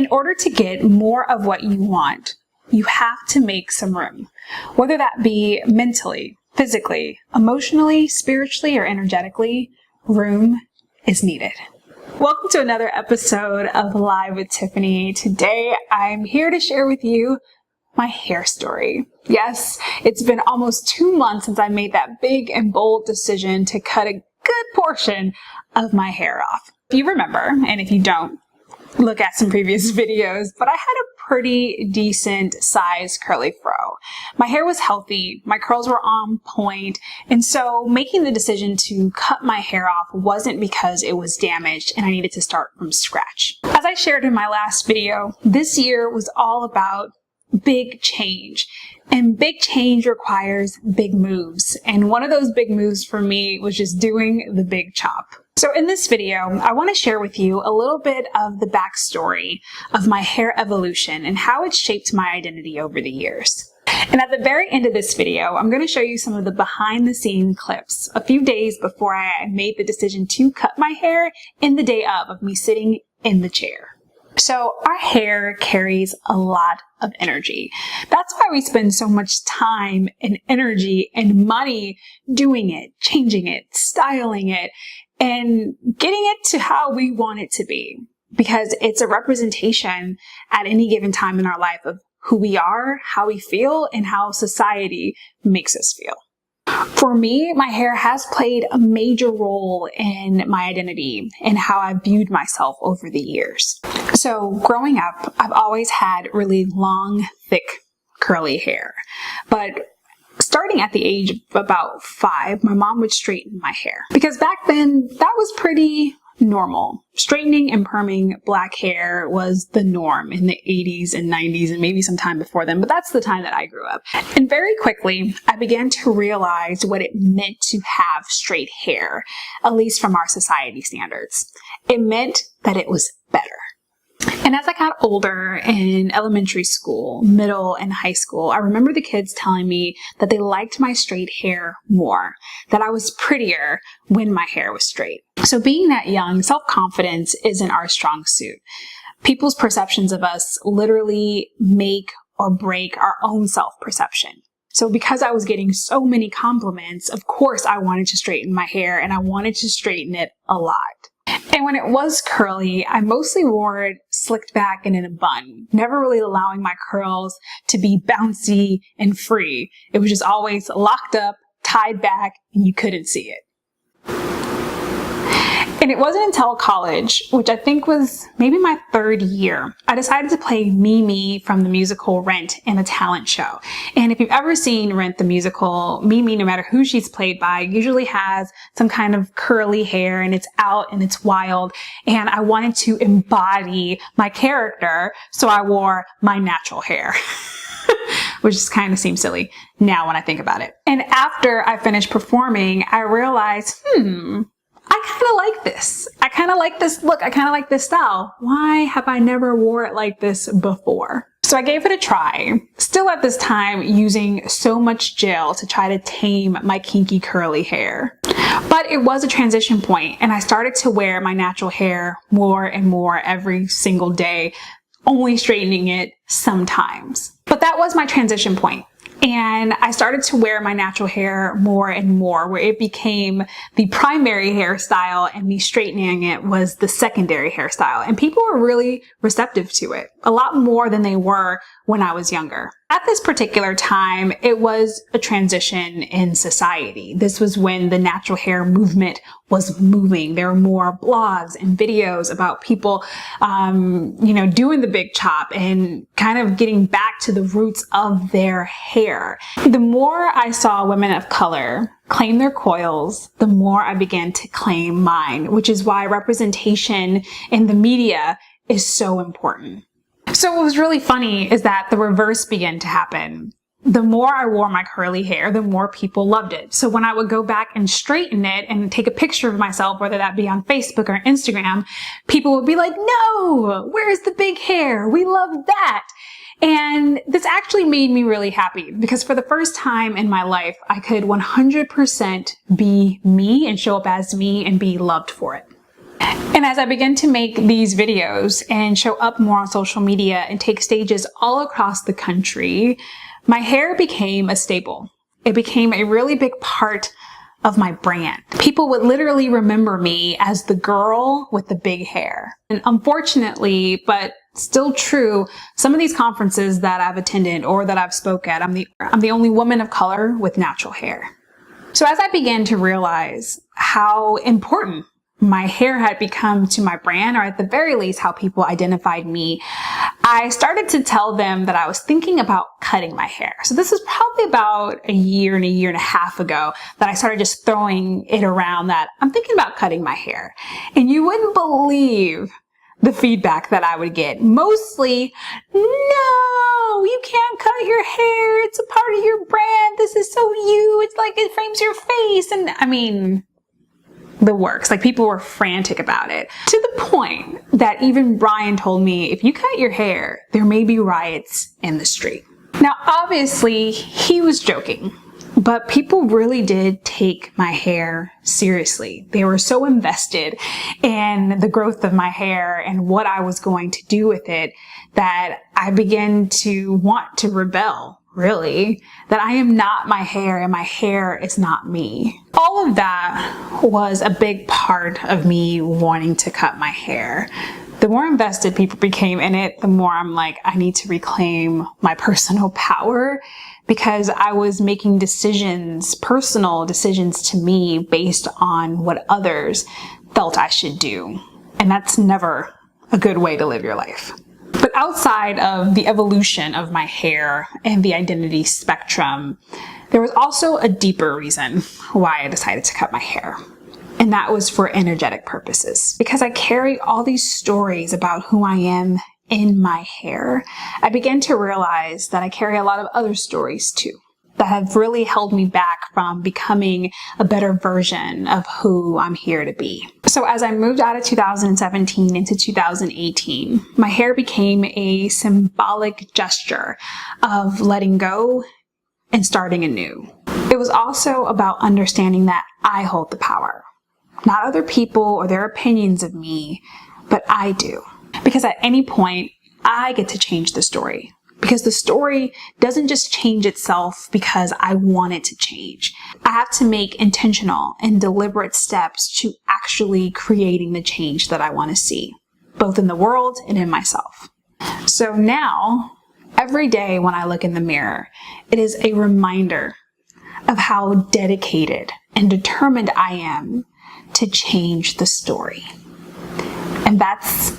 In order to get more of what you want, you have to make some room, whether that be mentally, physically, emotionally, spiritually, or energetically. Room is needed. Welcome to another episode of Live with Tiffany. Today, I'm here to share with you my hair story. Yes, it's been almost 2 months since I made that big and bold decision to cut a good portion of my hair off. If you remember, and if you don't, look at some previous videos, but I had a pretty decent size curly fro. My hair was healthy, my curls were on point, and so making the decision to cut my hair off wasn't because it was damaged and I needed to start from scratch. As I shared in my last video, this year was all about big change. And big change requires big moves. And one of those big moves for me was just doing the big chop. So in this video, I want to share with you a little bit of the backstory of my hair evolution and how it shaped my identity over the years. And at the very end of this video, I'm going to show you some of the behind the scenes clips a few days before I made the decision to cut my hair in the day of me sitting in the chair. So our hair carries a lot of energy. That's why we spend so much time and energy and money doing it, changing it, styling it, and getting it to how we want it to be. Because it's a representation at any given time in our life of who we are, how we feel, and how society makes us feel. For me, my hair has played a major role in my identity and how I've viewed myself over the years. So growing up, I've always had really long, thick, curly hair. But starting at the age of about 5, my mom would straighten my hair. Because back then, that was pretty normal. Straightening and perming black hair was the norm in the 80s and 90s and maybe some time before then, but that's the time that I grew up. And very quickly, I began to realize what it meant to have straight hair, at least from our society standards. It meant that it was better. And as I got older in elementary school, middle, and high school, I remember the kids telling me that they liked my straight hair more, that I was prettier when my hair was straight. So being that young, self-confidence isn't our strong suit. People's perceptions of us literally make or break our own self-perception. So because I was getting so many compliments, of course I wanted to straighten my hair, and I wanted to straighten it a lot. And when it was curly, I mostly wore it slicked back and in a bun, never really allowing my curls to be bouncy and free. It was just always locked up, tied back, and you couldn't see it. And it wasn't until college, which I think was maybe my 3rd year, I decided to play Mimi from the musical Rent in a talent show. And if you've ever seen Rent the musical, Mimi, no matter who she's played by, usually has some kind of curly hair and it's out and it's wild. And I wanted to embody my character, so I wore my natural hair. Which just kind of seems silly now when I think about it. And after I finished performing, I realized, I kind of like this. I kind of like this look. I kind of like this style. Why have I never wore it like this before? So I gave it a try, still at this time using so much gel to try to tame my kinky curly hair. But it was a transition point, and I started to wear my natural hair more and more every single day, only straightening it sometimes. But that was my transition point. And I started to wear my natural hair more and more, where it became the primary hairstyle and me straightening it was the secondary hairstyle. And people were really receptive to it, a lot more than they were when I was younger. At this particular time, it was a transition in society. This was when the natural hair movement was moving. There were more blogs and videos about people, doing the big chop and kind of getting back to the roots of their hair. The more I saw women of color claim their coils, the more I began to claim mine, which is why representation in the media is so important. So what was really funny is that the reverse began to happen. The more I wore my curly hair, the more people loved it. So when I would go back and straighten it and take a picture of myself, whether that be on Facebook or Instagram, people would be like, "No, where's the big hair? We love that." And this actually made me really happy because for the first time in my life, I could 100% be me and show up as me and be loved for it. And as I began to make these videos and show up more on social media and take stages all across the country, my hair became a staple. It became a really big part of my brand. People would literally remember me as the girl with the big hair. And unfortunately, but still true, some of these conferences that I've attended or that I've spoke at, I'm the only woman of color with natural hair. So as I began to realize how important my hair had become to my brand, or at the very least how people identified me, I started to tell them that I was thinking about cutting my hair. So this is probably about a year and a half ago that I started just throwing it around that I'm thinking about cutting my hair. And you wouldn't believe the feedback that I would get. Mostly, no, you can't cut your hair. It's a part of your brand. This is so you. It's like it frames your face. And I mean, the works. Like, people were frantic about it, to the point that even Brian told me, if you cut your hair, there may be riots in the street. Now, obviously, he was joking, but people really did take my hair seriously. They were so invested in the growth of my hair and what I was going to do with it that I began to want to rebel. Really, that I am not my hair and my hair is not me. All of that was a big part of me wanting to cut my hair. The more invested people became in it, the more I'm like, I need to reclaim my personal power, because I was making decisions, personal decisions to me, based on what others felt I should do. And that's never a good way to live your life. But outside of the evolution of my hair and the identity spectrum, there was also a deeper reason why I decided to cut my hair. And that was for energetic purposes. Because I carry all these stories about who I am in my hair, I began to realize that I carry a lot of other stories too, that have really held me back from becoming a better version of who I'm here to be. So as I moved out of 2017 into 2018, my hair became a symbolic gesture of letting go and starting anew. It was also about understanding that I hold the power. Not other people or their opinions of me, but I do. Because at any point, I get to change the story. Because the story doesn't just change itself because I want it to change. I have to make intentional and deliberate steps to actually creating the change that I want to see, both in the world and in myself. So now, every day when I look in the mirror, it is a reminder of how dedicated and determined I am to change the story. And that's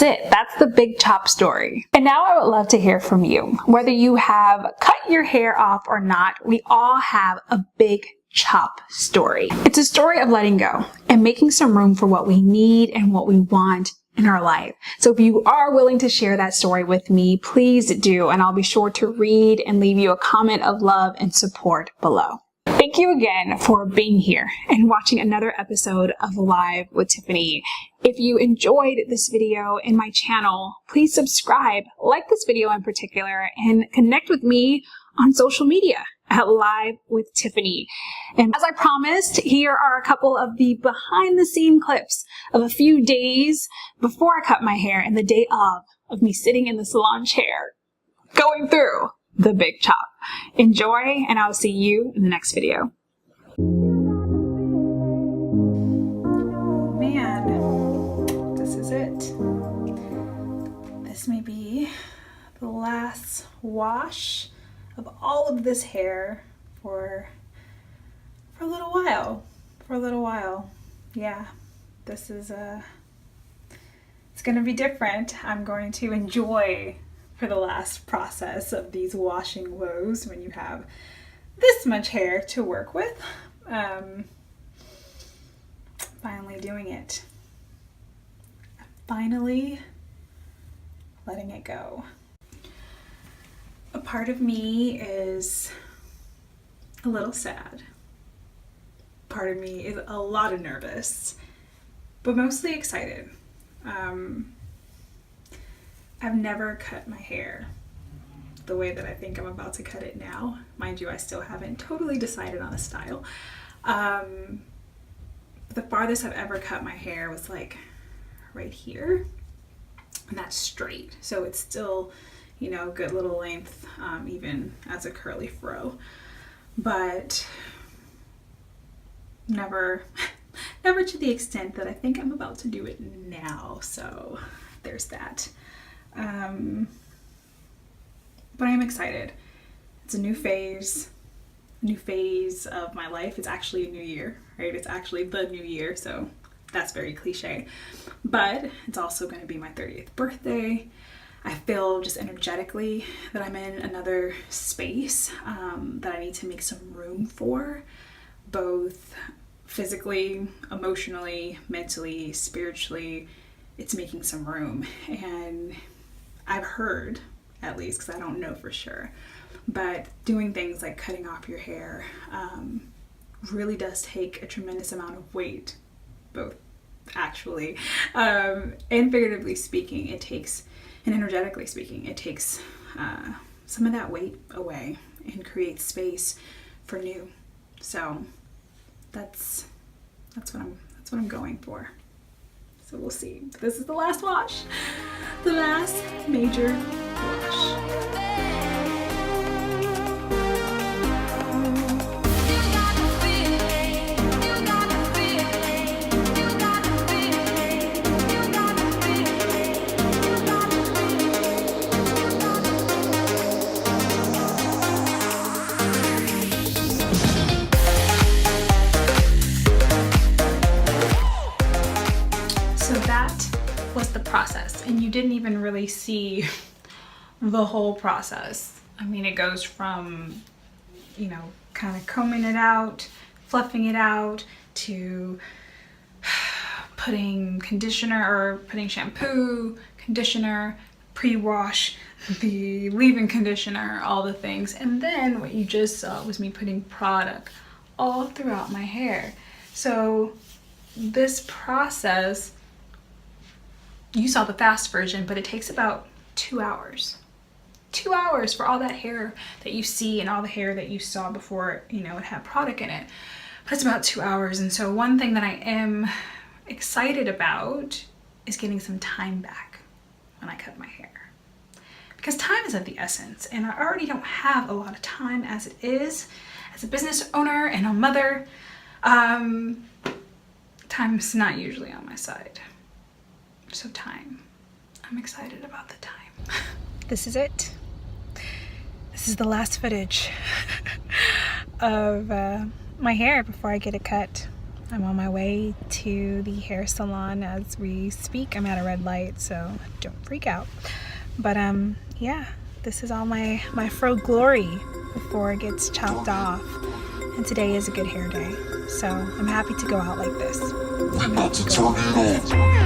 it. That's the big chop story. And now I would love to hear from you. Whether you have cut your hair off or not, we all have a big chop story. It's a story of letting go and making some room for what we need and what we want in our life. So if you are willing to share that story with me, please do. And I'll be sure to read and leave you a comment of love and support below. Thank you again for being here and watching another episode of Live with Tiffany. If you enjoyed this video and my channel, please subscribe, like this video in particular, and connect with me on social media at Live with Tiffany. And as I promised, here are a couple of the behind the scene clips of a few days before I cut my hair and the day of me sitting in the salon chair going through the big chop. Enjoy, and I'll see you in the next video. Man, this is it. This may be the last wash of all of this hair for a little while. Yeah, this is it's gonna be different. I'm going to enjoy for the last process of these washing woes when you have this much hair to work with. Finally doing it. Finally letting it go. A part of me is a little sad. Part of me is a lot of nervous, but mostly excited. I've never cut my hair the way that I think I'm about to cut it now. Mind you, I still haven't totally decided on a style. The farthest I've ever cut my hair was like right here, and that's straight. So it's still, you know, good little length, even as a curly fro, but never to the extent that I think I'm about to do it now. So there's that. But I'm excited. It's a new phase of my life. It's actually a new year, right? It's actually the new year, so that's very cliche. But it's also going to be my 30th birthday. I feel just energetically that I'm in another space that I need to make some room for, both physically, emotionally, mentally, spiritually. It's making some room. And I've heard, at least, because I don't know for sure, but doing things like cutting off your hair really does take a tremendous amount of weight, both actually and figuratively speaking. It takes, and energetically speaking, it takes some of that weight away and creates space for new. So that's what I'm going for. So we'll see. This is the last wash, the last major wash. Process, and you didn't even really see the whole process. I mean, it goes from, you know, kind of combing it out, fluffing it out, to putting conditioner or putting shampoo, conditioner, pre-wash, the leave-in conditioner, all the things. And then what you just saw was me putting product all throughout my hair. So this process, you saw the fast version, but it takes about 2 hours. 2 hours for all that hair that you see and all the hair that you saw before, you know, it had product in it. But it's about 2 hours. And so one thing that I am excited about is getting some time back when I cut my hair. Because time is of the essence, and I already don't have a lot of time as it is. As a business owner and a mother, time's not usually on my side. So time. I'm excited about the time. This is it. This is the last footage of my hair before I get it cut. I'm on my way to the hair salon as we speak. I'm at a red light, so don't freak out. But yeah, this is all my fro glory before it gets chopped off. And today is a good hair day, so I'm happy to go out like this. I'm about to turn it on.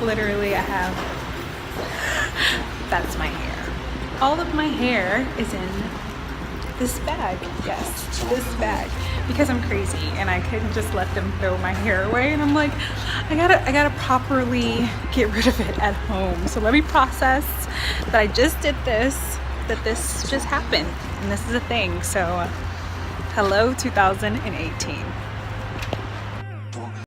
Literally, I have, that's my hair. All of my hair is in this bag. Yes, this bag. Because I'm crazy and I couldn't just let them throw my hair away. And I'm like, I gotta properly get rid of it at home. So let me process that I just did this, that this just happened. And this is a thing. So hello 2018.